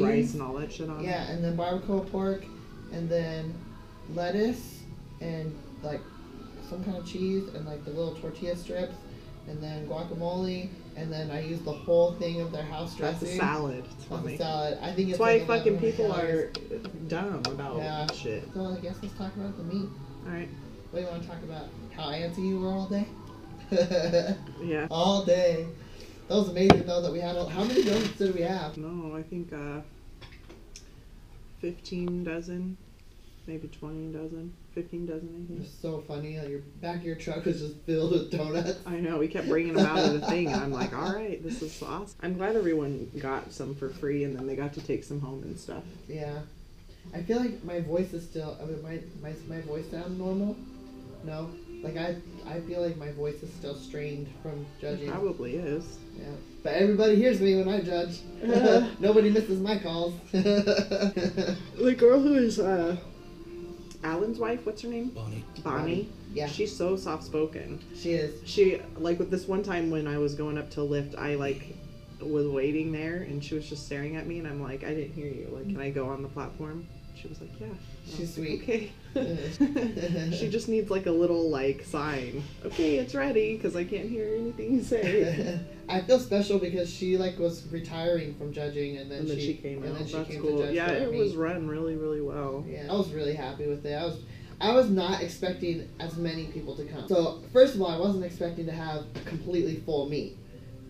rice and all that shit on it. Yeah, and then barbacoa pork, and then lettuce, and like some kind of cheese, and like the little tortilla strips, and then guacamole, and then I use the whole thing of their house dressing. That's a salad. It's funny. That's a salad. I think it's why like fucking people calories. are dumb about shit. So I guess let's talk about the meat. Alright. What do you want to talk about? How antsy you were all day? Yeah. All day. That was amazing though that we had how many donuts did we have? No, I think 15 dozen. Maybe 20 dozen. 15 dozen, I think. It was so funny. Like, your back of your truck was just filled with donuts. I know. We kept bringing them out of the thing, and I'm like, all right, this is awesome. I'm glad everyone got some for free, and then they got to take some home and stuff. Yeah. I feel like my voice is still... I mean, my voice sound normal? No? Like, I feel like my voice is still strained from judging. It probably is. Yeah. But everybody hears me when I judge. Nobody misses my calls. The girl who is... Alan's wife, what's her name? Bonnie. Yeah. She's so soft-spoken. She is. She, like, with this one time when I was going up to lift, I, like, was waiting there, and she was just staring at me, and I'm like, I didn't hear you. Like, can I go on the platform? She was like, yeah. She's sweet. Okay. She just needs, like, a little, like, sign. Okay, it's ready, because I can't hear anything you say. I feel special because she, like, was retiring from judging, and then she came and out. then she That's came cool. to judge. Yeah, for it me. was run really, really well. Yeah, I was really happy with it. I was not expecting as many people to come. So, first of all, I wasn't expecting to have a completely full meet.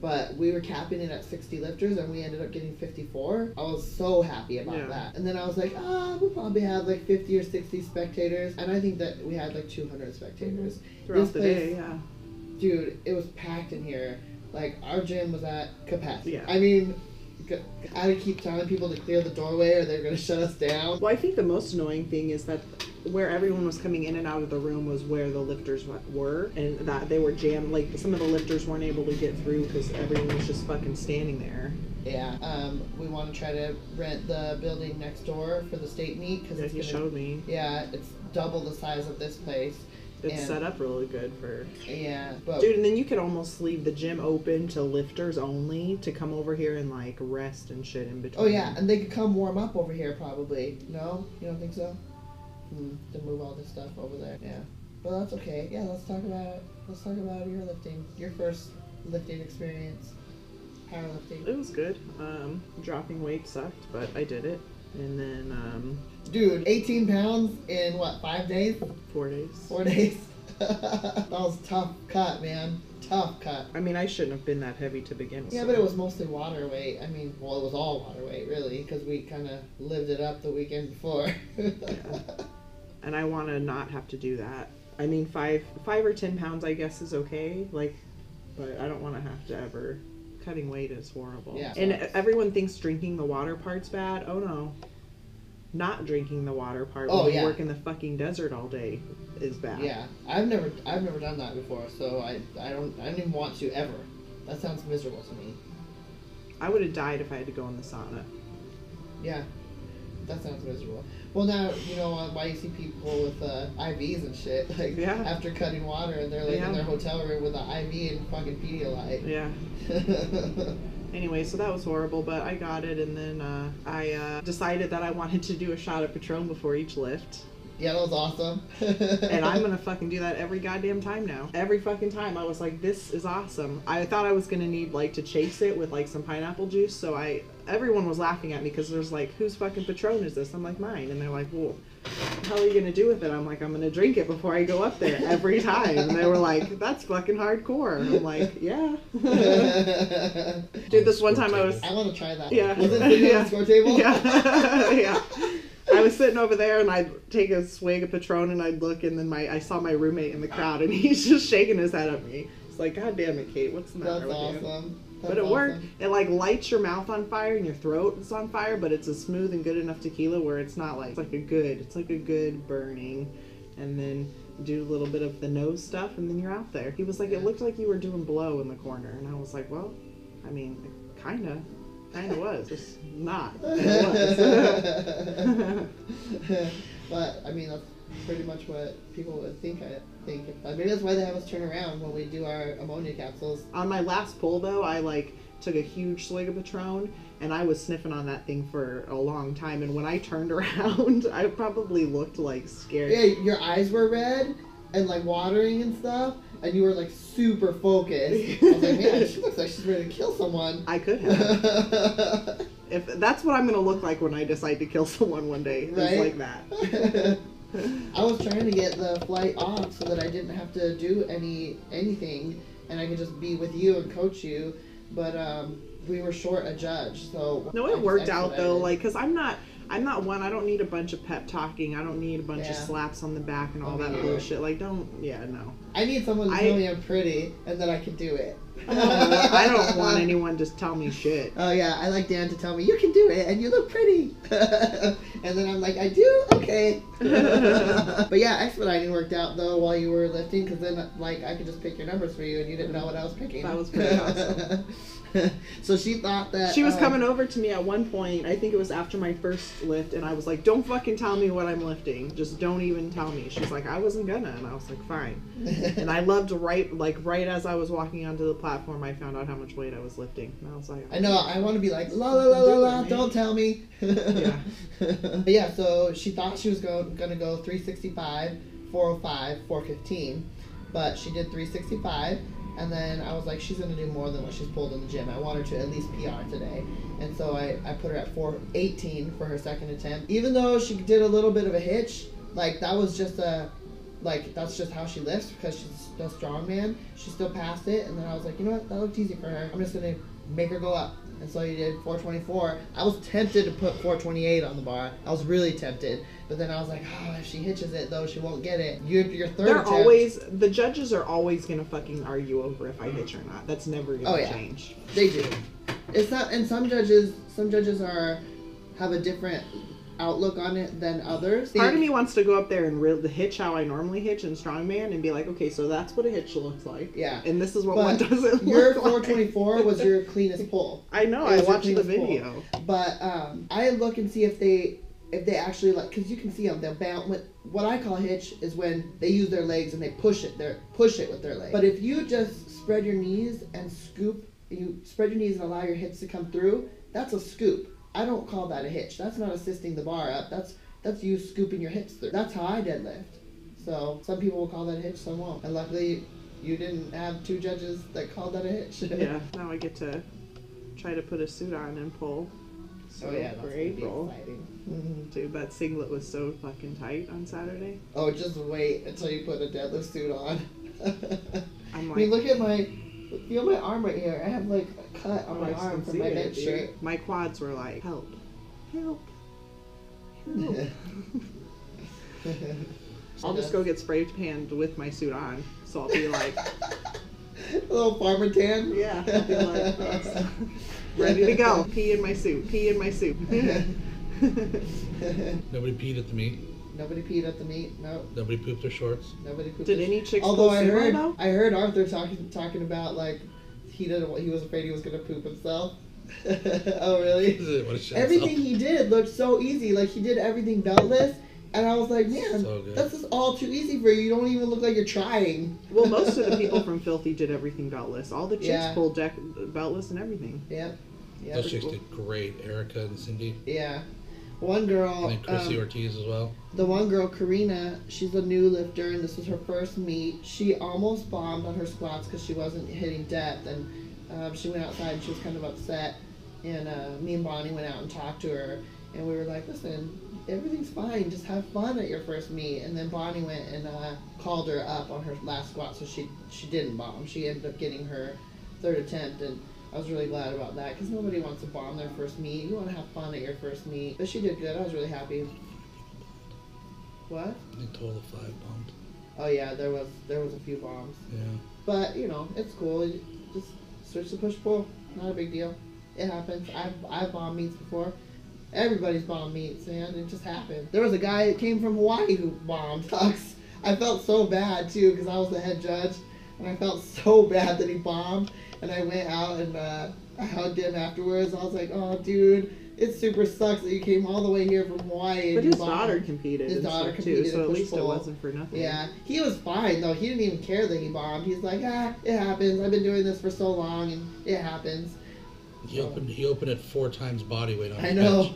But we were capping it at 60 lifters, and we ended up getting 54. I was so happy about that. And then I was like, we'll probably have like 50 or 60 spectators. And I think that we had like 200 spectators. Throughout the day, yeah. Dude, it was packed in here. Like, our gym was at capacity. Yeah. I mean, I had to keep telling people to clear the doorway or they're going to shut us down. Well, I think the most annoying thing is that where everyone was coming in and out of the room was where the lifters were, and that they were jammed. Like, some of the lifters weren't able to get through because everyone was just fucking standing there. Yeah, we want to try to rent the building next door for the state meet. Cause he showed me. Yeah, it's double the size of this place. It's set up really good for... Yeah, but... Dude, and then you could almost leave the gym open to lifters only to come over here and, like, rest and shit in between. Oh, yeah, and they could come warm up over here, probably. No? You don't think so? To move all this stuff over there. Yeah. But that's okay. Yeah, let's talk about your lifting. Your first lifting experience. Powerlifting. It was good. Dropping weight sucked, but I did it. And then, Dude, 18 pounds in, what, 5 days? 4 days. 4 days. That was a tough cut, man. Tough cut. I mean, I shouldn't have been that heavy to begin with. Yeah, but it was mostly water weight. I mean, well, it was all water weight, really, because we kind of lived it up the weekend before. Yeah. And I want to not have to do that. I mean, 5 or 10 pounds, I guess, is okay. Like, but I don't want to have to ever... Cutting weight is horrible. Yeah. And everyone thinks drinking the water part's bad. Oh no. Not drinking the water part when you work in the fucking desert all day is bad. Yeah. I've never done that before, so I don't even want to ever. That sounds miserable to me. I would have died if I had to go in the sauna. Yeah. That sounds miserable. Well, now, you know why you see people with IVs and shit, like, after cutting water, and they're, like, in their hotel room with an IV and fucking Pedialyte. Yeah. Anyway, so that was horrible, but I got it, and then I decided that I wanted to do a shot of Patron before each lift. Yeah, that was awesome. And I'm gonna fucking do that every goddamn time now. Every fucking time. I was like, this is awesome. I thought I was gonna need, like, to chase it with, like, some pineapple juice, so everyone was laughing at me because there's like, whose fucking Patron is this? I'm like, mine. And they're like, well, what the hell are you gonna do with it? I'm like, I'm gonna drink it before I go up there every time. And they were like, that's fucking hardcore. And I'm like, yeah. Dude, this one time I want to try that. Yeah. Was it sitting on the score table? Yeah. Yeah. I was sitting over there and I'd take a swig of Patron and I'd look, and then I saw my roommate in the crowd and he's just shaking his head at me. It's like, God damn it, Kate, what's the matter with you? That's awesome. But it worked. It, like, lights your mouth on fire and your throat is on fire, but it's a smooth and good enough tequila where it's not like, it's like a good burning. And then do a little bit of the nose stuff and then you're out there. He was like, it looked like you were doing blow in the corner. And I was like, well, I mean, it kind of was. It's not. It was. But, I mean, that's pretty much what people would think. Maybe that's why they have us turn around when we do our ammonia capsules. On my last pull, though, I, like, took a huge swig of Patron, and I was sniffing on that thing for a long time. And when I turned around, I probably looked like scared. Yeah, your eyes were red and like watering and stuff, and you were like super focused. I was like, man, she looks like she's ready to kill someone. I could have. If that's what I'm gonna look like when I decide to kill someone one day, right? It's like that. I was trying to get the flight off so that I didn't have to do anything, and I could just be with you and coach you, but we were short a judge, so no, it worked out though, like, because I'm not one, I don't need a bunch of pep talking, I don't need a bunch of slaps on the back and all that bullshit, like, no. I need someone to tell me I'm pretty and that I can do it. I don't want anyone to tell me shit. Oh yeah, I like Dan to tell me, you can do it and you look pretty. And then I'm like, I do? Okay. But yeah, expediting worked out though while you were lifting, because then like I could just pick your numbers for you and you didn't know what I was picking. That was pretty awesome. So she thought that she was coming over to me at one point, I think it was after my first lift, and I was like, don't fucking tell me what I'm lifting, just don't even tell me. She's like, I wasn't gonna, and I was like, fine. And I loved right as I was walking onto the platform, I found out how much weight I was lifting, and I was like, I know, I want to be like, la la la la la, don't tell me. Yeah. But yeah, so she thought she was gonna go 365, 405, 415, but she did 365. And then I was like, she's going to do more than what she's pulled in the gym. I want her to at least PR today. And so I put her at 418 for her second attempt. Even though she did a little bit of a hitch, like that was just that's just how she lifts, because she's a strongman. She still passed it. And then I was like, you know what? That looked easy for her. I'm just going to make her go up. And so you did 424. I was tempted to put 428 on the bar. I was really tempted. But then I was like, oh, if she hitches it, though, she won't get it. Your third attempt... The judges are always going to fucking argue over if I hitch or not. That's never going to change. They do. It's not... And some judges have a different outlook on it than others. Part of me wants to go up there and hitch how I normally hitch in Strongman and be like, okay, so that's what a hitch looks like. Yeah. And this is what one doesn't look like. Your 424 was your cleanest pull. I know, I watched the video. Pull. But I look and see if they actually, like, because you can see them, they'll bounce. What I call hitch is when they use their legs and they push it with their legs. But if you just spread your knees and scoop, you spread your knees and allow your hips to come through, that's a scoop. I don't call that a hitch. That's not assisting the bar up. That's you scooping your hips through. That's how I deadlift. So some people will call that a hitch, some won't. And luckily, you didn't have two judges that called that a hitch. Yeah, now I get to try to put a suit on and pull. So that's for April. April. Dude, that singlet was so fucking tight on Saturday. Oh, just wait until you put a deadlift suit on. I'm like, I mean, feel my arm right here. I have like a cut on my arm from my bench shirt. My quads were like, help. I'll just go get spray tanned with my suit on. So I'll be like... a little farmer tan? Yeah. I'll be like, ready to go. Pee in my suit. Nobody peed at the meet. Nobody peed at the meet. No. Nobody pooped their shorts. Nobody pooped. Did any chicks? Although I heard Arthur talking about like he was afraid he was gonna poop himself. Oh really? Everything he did looked so easy. Like he did everything beltless, and I was like, man, that's just all too easy for you. You don't even look like you're trying. Well, most of the people from Filthy did everything beltless. All the chicks pulled beltless and everything. Yep. Yeah. Those chicks did great. Erica and Cindy. Yeah. One girl, and then Chrissy Ortiz as well. The one girl, Karina, she's a new lifter, and this was her first meet. She almost bombed on her squats because she wasn't hitting depth, and she went outside and she was kind of upset. And me and Bonnie went out and talked to her, and we were like, listen, everything's fine, just have fun at your first meet. And then Bonnie went and called her up on her last squat, so she didn't bomb. She ended up getting her third attempt, and I was really glad about that, because nobody wants to bomb their first meet. You want to have fun at your first meet. But she did good. I was really happy. What? I think total of 5 bombed. Oh yeah, there was a few bombs. Yeah. But you know, it's cool. You just switch to push pull. Not a big deal. It happens. I've bombed meets before. Everybody's bombed meets, man. It just happened. There was a guy that came from Hawaii who bombed. I felt so bad too, because I was the head judge, and I felt so bad that he bombed. And I went out and I hugged him afterwards. I was like, oh, dude, it super sucks that you came all the way here from Hawaii. But his daughter competed. His daughter competed too, so at least it wasn't for nothing. Yeah, he was fine, though. He didn't even care that he bombed. He's like, it happens. I've been doing this for so long, and it happens. He opened it 4 times body weight on I his know. bench.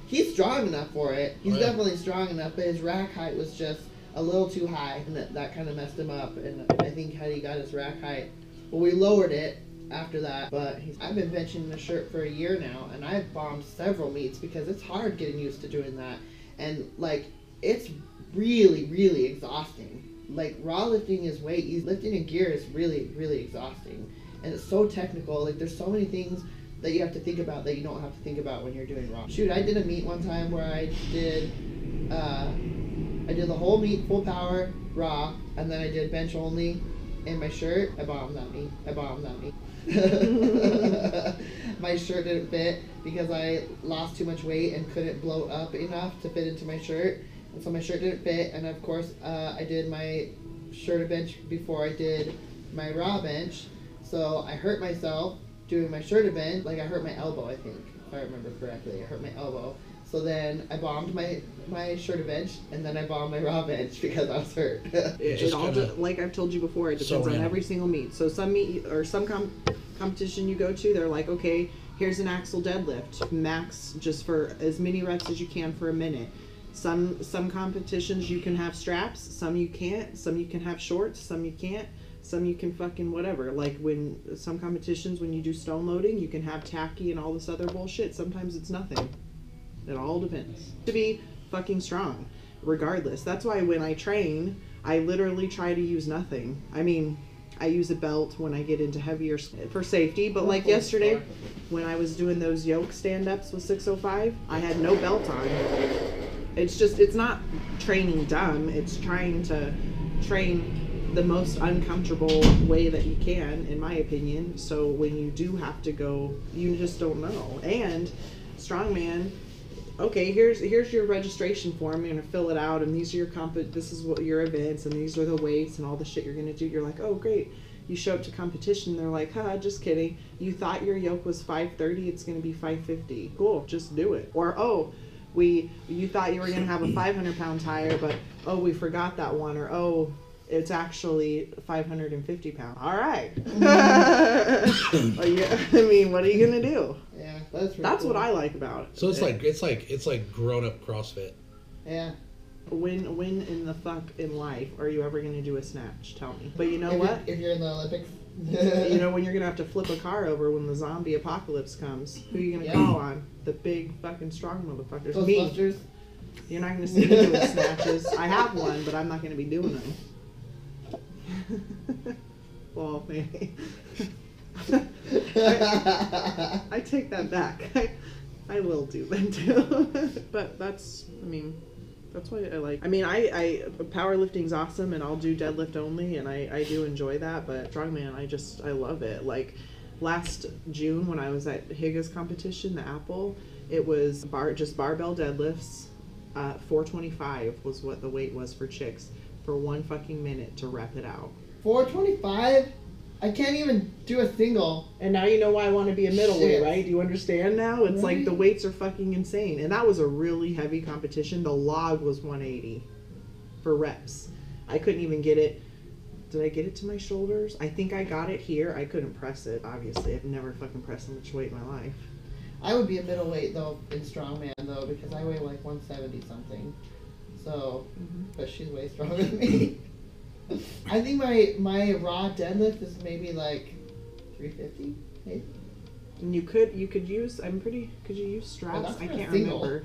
He's strong enough for it. He's Oh, yeah. definitely strong enough, but his rack height was just a little too high, and that kind of messed him up. And I think had he got his rack height, well, we lowered it after that. But I've been benching the shirt for a year now, and I've bombed several meets because it's hard getting used to doing that, and like it's really, really exhausting. Like raw lifting is weight. Lifting in gear is really, really exhausting, and it's so technical. Like there's so many things that you have to think about that you don't have to think about when you're doing raw. Shoot, I did a meet one time where I did the whole meet full power raw, and then I did bench only in my shirt. I bombed that meet. My shirt didn't fit because I lost too much weight and couldn't blow up enough to fit into my shirt, and so my shirt didn't fit. And of course, I did my shirt bench before I did my raw bench, so I hurt myself doing my shirt bench. Like I hurt my elbow, I think, if I remember correctly. I hurt my elbow. So then I bombed my shirt bench, and then I bombed my raw bench because I was hurt. It all like I've told you before, it depends on every single meet. So some meet or some competition you go to, they're like, okay, here's an axle deadlift, max just for as many reps as you can for a minute. Some competitions you can have straps, some you can't. Some you can have shorts, some you can't. Some you can fucking whatever. Like when some competitions, when you do stone loading, you can have tacky and all this other bullshit. Sometimes it's nothing. It all depends. To be fucking strong, regardless. That's why when I train, I literally try to use nothing. I mean, I use a belt when I get into heavier for safety, but like yesterday, when I was doing those yoke stand-ups with 605, I had no belt on. It's not training dumb. It's trying to train the most uncomfortable way that you can, in my opinion. So when you do have to go, you just don't know. And Strongman, okay, here's your registration form. You're gonna fill it out, and these are your this is what your events, and these are the weights and all the shit you're gonna do. You're like, oh great. You show up to competition, they're like, just kidding. You thought your yoke was 530, it's gonna be 550. Cool, just do it. Or you thought you were gonna have a 500-pound tire, but we forgot that one. Or it's actually 550 pounds. All right. Yeah, I mean, what are you gonna do? Yeah, that's cool. what I like about it. So it's like grown up CrossFit. Yeah. When in the fuck in life are you ever gonna do a snatch? Tell me. But you know what? If you're in the Olympics. You know when you're gonna have to flip a car over when the zombie apocalypse comes. Who are you gonna call on? The big fucking strong motherfuckers. Those Me. busters. You're not gonna see me doing snatches. I have one, but I'm not gonna be doing them. Well, maybe. I take that back. I will do them too. But that's why I like. I mean, I powerlifting's awesome, and I'll do deadlift only, and I do enjoy that. But strongman, I love it. Like last June when I was at Higa's competition, the Apple, it was just barbell deadlifts. 425 was what the weight was for chicks for 1 fucking minute to rep it out. 425? I can't even do a single. And now you know why I want to be a middleweight, Shit. right? Do you understand now? It's Right. like the weights are fucking insane. And that was a really heavy competition. The log was 180 for reps. I couldn't even get it. Did I get it to my shoulders? I think I got it here. I couldn't press it, obviously. I've never fucking pressed so much weight in my life. I would be a middleweight though in strongman though because I weigh like 170 something. So, but she's way stronger than me. I think my raw deadlift is maybe like 350, maybe. And you could use. Could you use straps? I can't remember.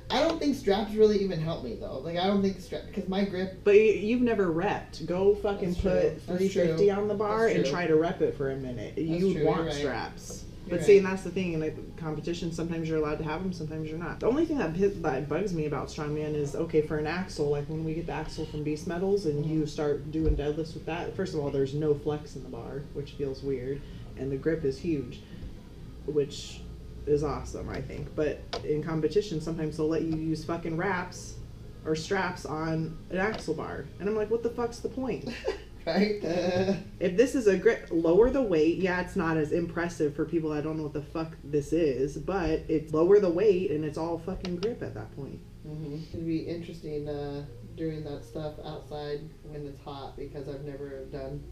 I don't think straps really even help me though. Like I don't think because my grip. But you've never repped. Go fucking put 350 on the bar and try to rep it for a minute. You want straps. But see, and that's the thing in a competition. Sometimes you're allowed to have them, sometimes you're not. The only thing that bugs me about strongman is, okay, for an axle, like when we get the axle from Beast Metals and you start doing deadlifts with that, first of all, there's no flex in the bar, which feels weird, and the grip is huge, which is awesome, I think. But in competition, sometimes they'll let you use fucking wraps or straps on an axle bar, and I'm like, what the fuck's the point? Right? If this is a grip, lower the weight. Yeah, it's not as impressive for people that don't know what the fuck this is, but it's lower the weight and it's all fucking grip at that point. It'd be interesting doing that stuff outside when it's hot because I've never done.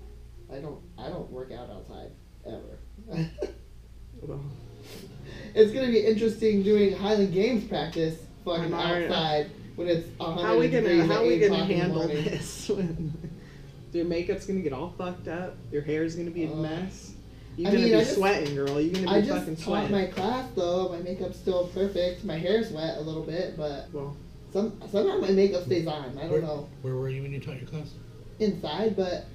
I don't work out outside ever. Well, It's gonna be interesting doing Highland Games practice fucking I'm already- outside when it's 100 how are we degrees gonna at 8 o'clock in the handle morning. this? Your makeup's gonna get all fucked up. Your hair's gonna be a mess. You're I gonna mean, be I just- sweating, girl. You're gonna I be just fucking taught sweating. my class though. My makeup's still perfect. My hair's wet a little bit, but Well, somehow my makeup stays on. I Where, don't know where were you when you taught your class? inside, but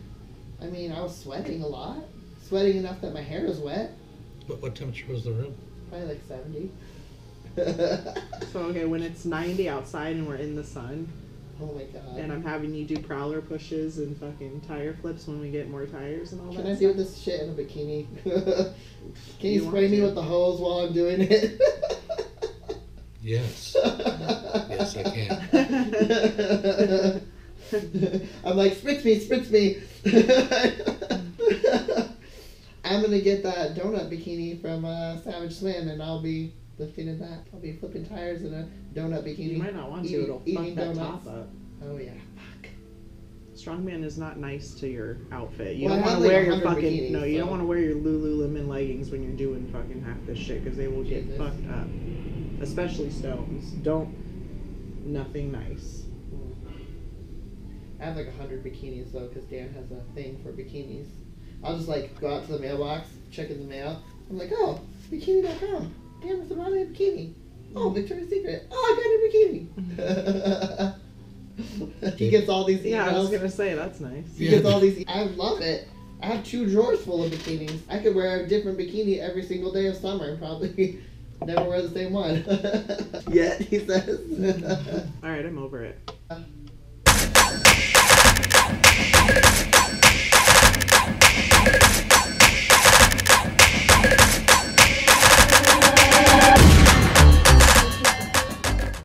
I mean I was sweating a lot, sweating enough that my hair was wet. What temperature was the room? Probably like 70. so okay, when it's 90 outside and we're in the sun, Oh my god. and I'm having you do prowler pushes and fucking tire flips when we get more tires and all Can that I stuff. do this shit in a bikini? Can you You spray want me to. with the hose while I'm doing it? Yes. Yes, I can. I'm like, spritz me. I'm gonna get that donut bikini from Savage Swim, and I'll be lifting in that. I'll be flipping tires in a donut bikini. You might not want to. Eating- It'll fuck eating that donuts. top up. Oh yeah, fuck. Strongman is not nice to your outfit. You Well, don't I want have, to like, wear your 100 fucking bikinis, no. You don't so- want to wear your Lululemon leggings when you're doing fucking half this shit because they will get Jesus. fucked up. Especially stones. Don't. Nothing nice. I have like 100 bikinis though, because Dan has a thing for bikinis. I'll just like go out to the mailbox, check in the mail. I'm like, oh, bikini.com. Dan wants to buy me a bikini. Oh, Victoria's Secret. Oh, I got a bikini. He gets all these emails. Yeah, I was gonna say that's nice. He gets all these. I love it. I have 2 drawers full of bikinis. I could wear a different bikini every single day of summer and probably never wear the same one. Yet, he says. All right, I'm over it.